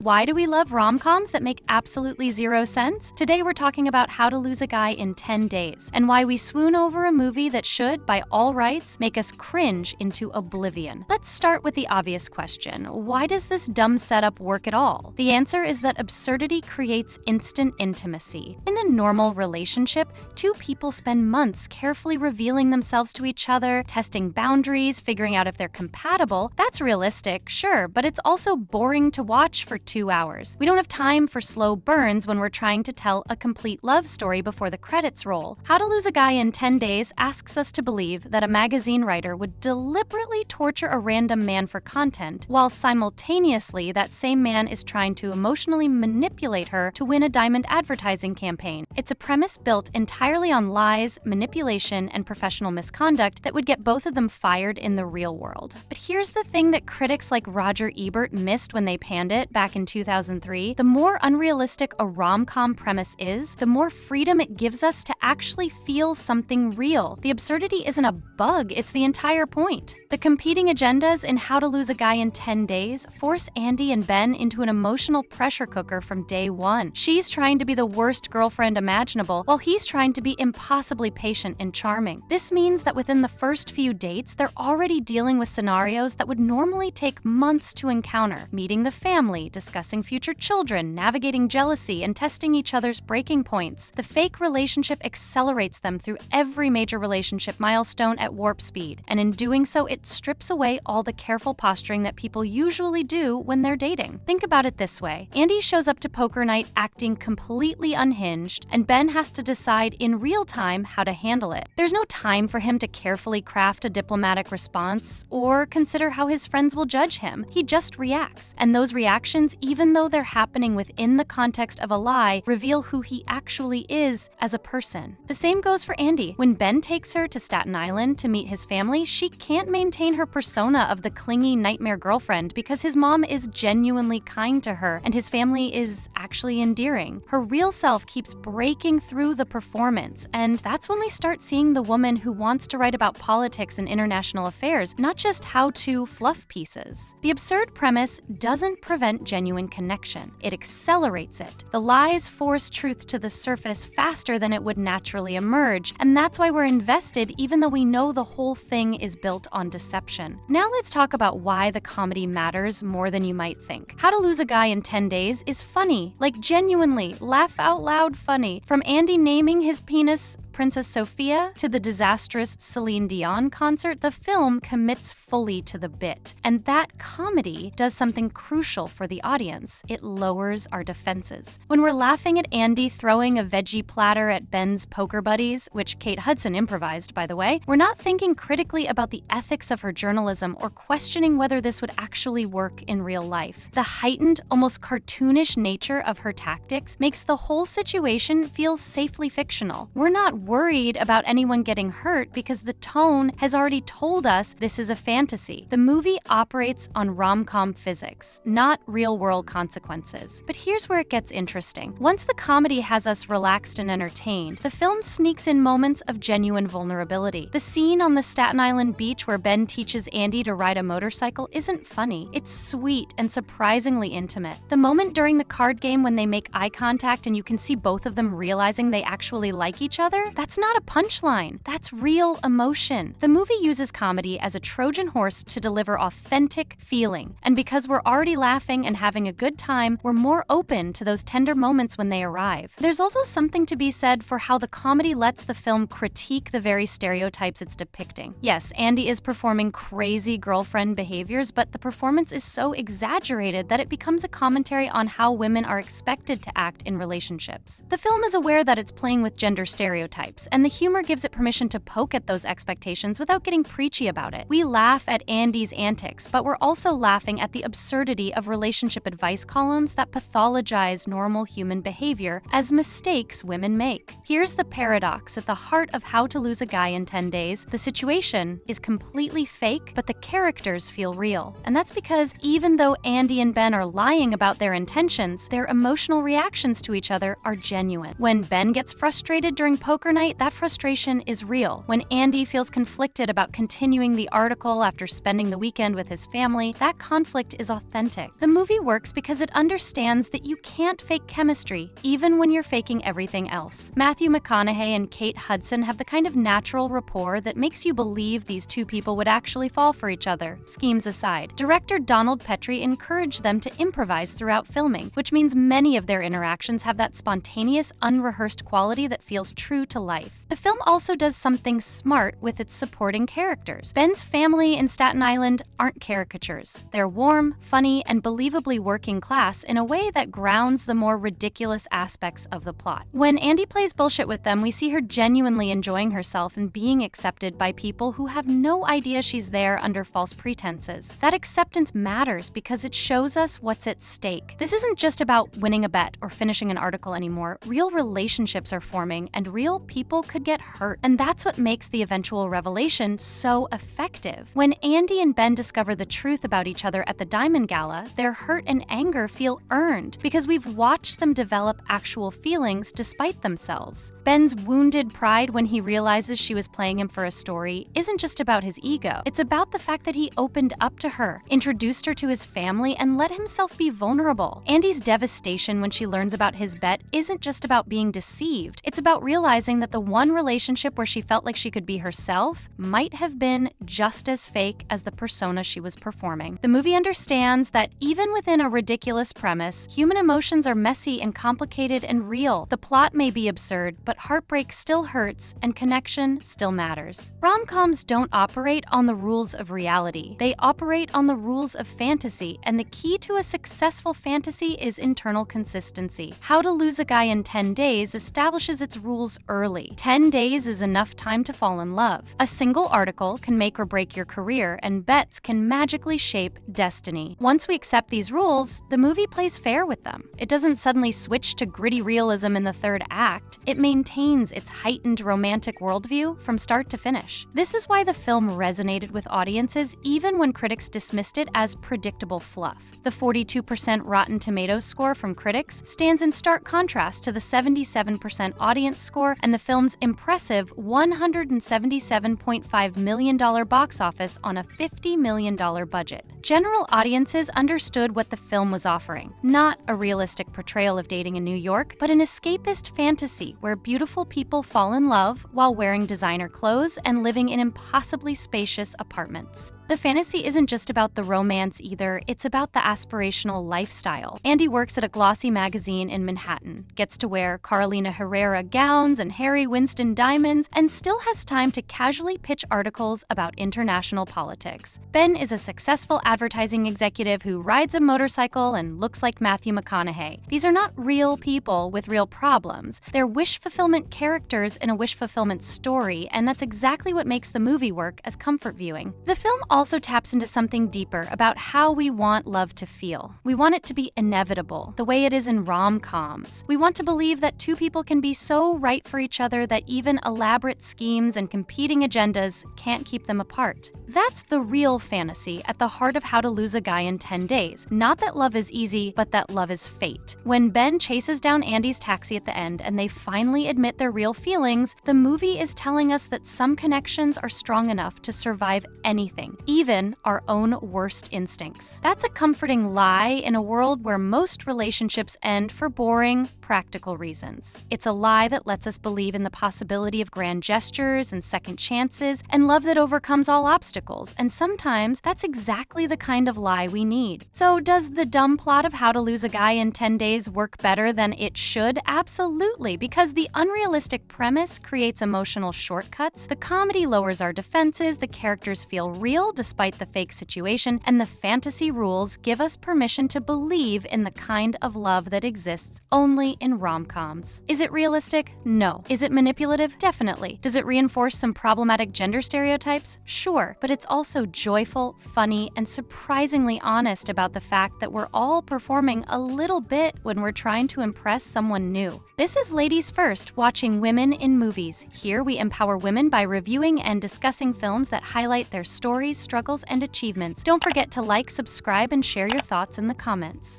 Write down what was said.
Why do we love rom-coms that make absolutely zero sense? Today we're talking about How to Lose a Guy in 10 Days, and why we swoon over a movie that should, by all rights, make us cringe into oblivion. Let's start with the obvious question. Why does this dumb setup work at all? The answer is that absurdity creates instant intimacy. In a normal relationship, two people spend months carefully revealing themselves to each other, testing boundaries, figuring out if they're compatible. That's realistic, sure, but it's also boring to watch for 2 hours. We don't have time for slow burns when we're trying to tell a complete love story before the credits roll. How to Lose a Guy in 10 Days asks us to believe that a magazine writer would deliberately torture a random man for content, while simultaneously that same man is trying to emotionally manipulate her to win a diamond advertising campaign. It's a premise built entirely on lies, manipulation, and professional misconduct that would get both of them fired in the real world. But here's the thing that critics like Roger Ebert missed when they panned it back in 2003, the more unrealistic a rom-com premise is, the more freedom it gives us to actually feel something real. The absurdity isn't a bug, it's the entire point. The competing agendas in How to Lose a Guy in 10 Days force Andie and Ben into an emotional pressure cooker from day one. She's trying to be the worst girlfriend imaginable, while he's trying to be impossibly patient and charming. This means that within the first few dates, they're already dealing with scenarios that would normally take months to encounter. Meeting the family, discussing future children, navigating jealousy, and testing each other's breaking points. The fake relationship accelerates them through every major relationship milestone at warp speed, and in doing so, it strips away all the careful posturing that people usually do when they're dating. Think about it this way. Andie shows up to poker night acting completely unhinged, and Ben has to decide in real time how to handle it. There's no time for him to carefully craft a diplomatic response or consider how his friends will judge him. He just reacts, and those reactions, even though they're happening within the context of a lie, reveal who he actually is as a person. The same goes for Andie. When Ben takes her to Staten Island to meet his family, she can't maintain her persona of the clingy nightmare girlfriend because his mom is genuinely kind to her and his family is actually endearing. Her real self keeps breaking through the performance, and that's when we start seeing the woman who wants to write about politics and international affairs, not just how-to fluff pieces. The absurd premise doesn't prevent genuine connection. It accelerates it. The lies force truth to the surface faster than it would naturally emerge, and that's why we're invested even though we know the whole thing is built on deception. Now let's talk about why the comedy matters more than you might think. How to Lose a Guy in 10 Days is funny, like genuinely, laugh out loud funny. From Andie naming his penis Princess Sophia to the disastrous Celine Dion concert, the film commits fully to the bit. And that comedy does something crucial for the audience. It lowers our defenses. When we're laughing at Andie throwing a veggie platter at Ben's poker buddies, which Kate Hudson improvised, by the way, we're not thinking critically about the ethics of her journalism or questioning whether this would actually work in real life. The heightened, almost cartoonish nature of her tactics makes the whole situation feel safely fictional. We're not worried about anyone getting hurt because the tone has already told us this is a fantasy. The movie operates on rom-com physics, not real-world consequences. But here's where it gets interesting. Once the comedy has us relaxed and entertained, the film sneaks in moments of genuine vulnerability. The scene on the Staten Island beach where Ben teaches Andie to ride a motorcycle isn't funny. It's sweet and surprisingly intimate. The moment during the card game when they make eye contact and you can see both of them realizing they actually like each other, that's not a punchline. That's real emotion. The movie uses comedy as a Trojan horse to deliver authentic feeling. And because we're already laughing and having a good time, we're more open to those tender moments when they arrive. There's also something to be said for how the comedy lets the film critique the very stereotypes it's depicting. Yes, Andie is performing crazy girlfriend behaviors, but the performance is so exaggerated that it becomes a commentary on how women are expected to act in relationships. The film is aware that it's playing with gender stereotypes, and the humor gives it permission to poke at those expectations without getting preachy about it. We laugh at Andie's antics, but we're also laughing at the absurdity of relationship advice columns that pathologize normal human behavior as mistakes women make. Here's the paradox at the heart of How to Lose a Guy in 10 Days. The situation is completely fake, but the characters feel real. And that's because even though Andie and Ben are lying about their intentions, their emotional reactions to each other are genuine. When Ben gets frustrated during poker per night, that frustration is real. When Andie feels conflicted about continuing the article after spending the weekend with his family, that conflict is authentic. The movie works because it understands that you can't fake chemistry, even when you're faking everything else. Matthew McConaughey and Kate Hudson have the kind of natural rapport that makes you believe these two people would actually fall for each other, schemes aside. Director Donald Petrie encouraged them to improvise throughout filming, which means many of their interactions have that spontaneous, unrehearsed quality that feels true to life. The film also does something smart with its supporting characters. Ben's family in Staten Island aren't caricatures. They're warm, funny, and believably working class in a way that grounds the more ridiculous aspects of the plot. When Andie plays bullshit with them, we see her genuinely enjoying herself and being accepted by people who have no idea she's there under false pretenses. That acceptance matters because it shows us what's at stake. This isn't just about winning a bet or finishing an article anymore. Real relationships are forming, and real people could get hurt. And that's what makes the eventual revelation so effective. When Andie and Ben discover the truth about each other at the Diamond Gala, their hurt and anger feel earned because we've watched them develop actual feelings despite themselves. Ben's wounded pride when he realizes she was playing him for a story isn't just about his ego. It's about the fact that he opened up to her, introduced her to his family, and let himself be vulnerable. Andie's devastation when she learns about his bet isn't just about being deceived. It's about realizing that the one relationship where she felt like she could be herself might have been just as fake as the persona she was performing. The movie understands that even within a ridiculous premise, human emotions are messy and complicated and real. The plot may be absurd, but heartbreak still hurts and connection still matters. Rom-coms don't operate on the rules of reality. They operate on the rules of fantasy, and the key to a successful fantasy is internal consistency. How to Lose a Guy in 10 Days establishes its rules early. 10 days is enough time to fall in love. A single article can make or break your career, and bets can magically shape destiny. Once we accept these rules, the movie plays fair with them. It doesn't suddenly switch to gritty realism in the third act. It maintains its heightened romantic worldview from start to finish. This is why the film resonated with audiences even when critics dismissed it as predictable fluff. The 42% Rotten Tomatoes score from critics stands in stark contrast to the 77% audience score and the film's impressive $177.5 million box office on a $50 million budget. General audiences understood what the film was offering, not a realistic portrayal of dating in New York, but an escapist fantasy where beautiful people fall in love while wearing designer clothes and living in impossibly spacious apartments. The fantasy isn't just about the romance either, it's about the aspirational lifestyle. Andie works at a glossy magazine in Manhattan, gets to wear Carolina Herrera gowns and Harry Winston diamonds, and still has time to casually pitch articles about international politics. Ben is a successful advertising executive who rides a motorcycle and looks like Matthew McConaughey. These are not real people with real problems. They're wish fulfillment characters in a wish fulfillment story, and that's exactly what makes the movie work as comfort viewing. The film also taps into something deeper about how we want love to feel. We want it to be inevitable, the way it is in rom-coms. We want to believe that two people can be so right for each other that even elaborate schemes and competing agendas can't keep them apart. That's the real fantasy at the heart of How to Lose a Guy in 10 Days. Not that love is easy, but that love is fate. When Ben chases down Andie's taxi at the end and they finally admit their real feelings, the movie is telling us that some connections are strong enough to survive anything, even our own worst instincts. That's a comforting lie in a world where most relationships end for boring, practical reasons. It's a lie that lets us believe in the possibility of grand gestures and second chances and love that overcomes all obstacles, and sometimes that's exactly the kind of lie we need. So does the dumb plot of How to Lose a Guy in 10 Days work better than it should? Absolutely, because the unrealistic premise creates emotional shortcuts, the comedy lowers our defenses, the characters feel real despite the fake situation, and the fantasy rules give us permission to believe in the kind of love that exists only in rom-coms. Is it realistic? No. Is it manipulative? Definitely. Does it reinforce some problematic gender stereotypes? Sure. But it's also joyful, funny, and surprisingly honest about the fact that we're all performing a little bit when we're trying to impress someone new. This is Ladies First, watching women in movies. Here we empower women by reviewing and discussing films that highlight their stories, struggles, and achievements. Don't forget to like, subscribe, and share your thoughts in the comments.